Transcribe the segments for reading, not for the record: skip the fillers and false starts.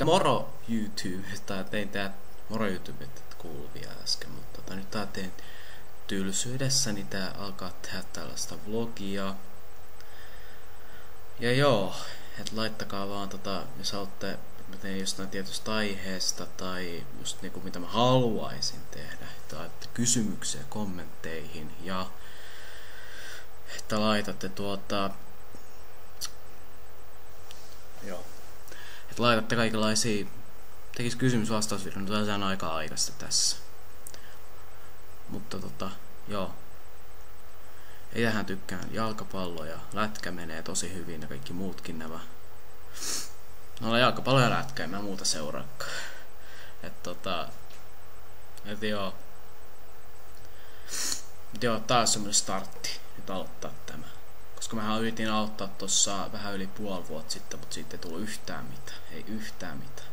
Moro YouTube, tai tein tää Moro YouTube, et kuulu vielä äsken, mutta nyt tää teen tylsyydessäni, tää alkaa tehdä tällaista vlogia. Ja joo, et laittakaa vaan jos haluatte, mä teen jostain tietystä aiheesta tai just niinku mitä mä haluaisin tehdä, että laittatte kysymyksiä kommentteihin ja että laitatte joo. Että laitatte kaikenlaisia, tekis kysymys-vastausvideoita, mutta se on aika aikaista tässä. Mutta joo. Ei tähän tykkään jalkapallo ja lätkä menee tosi hyvin ja kaikki muutkin nämä. No jalkapallo ja lätkä, en mä muuta seuraakaan. Et joo, taas semmonen startti nyt aloittaa tämä. Koska mä yritin aloittaa tossa vähän yli puoli vuotta sitten, mutta siitä ei tullut yhtään mitään. Ei yhtään mitään.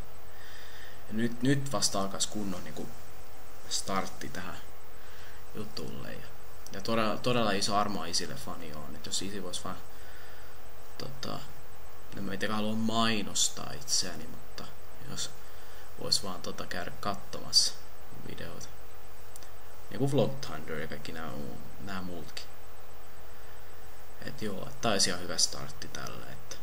Ja nyt vasta alkaisi kunnon niinku startti tähän jutulle. Ja todella iso Armoa Isille fani on. Et jos Isi vois vaan en mä mitenkään halua mainostaa itseäni, mutta jos vois vaan käydä katsomassa videoita. Niinku Vlog Thunder ja kaikki nää muutkin. Et joo, taisi ihan hyvä startti tällä, että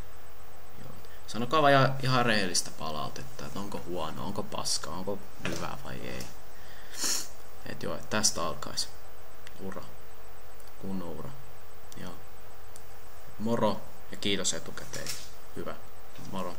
joo. Sanokaa vaan ihan rehellistä palautetta, että onko huono, onko paska, onko hyvä vai ei. Et joo, tästä alkaisi ura, kunnon ura. Joo. Moro ja kiitos etukäteen. Hyvä. Moro.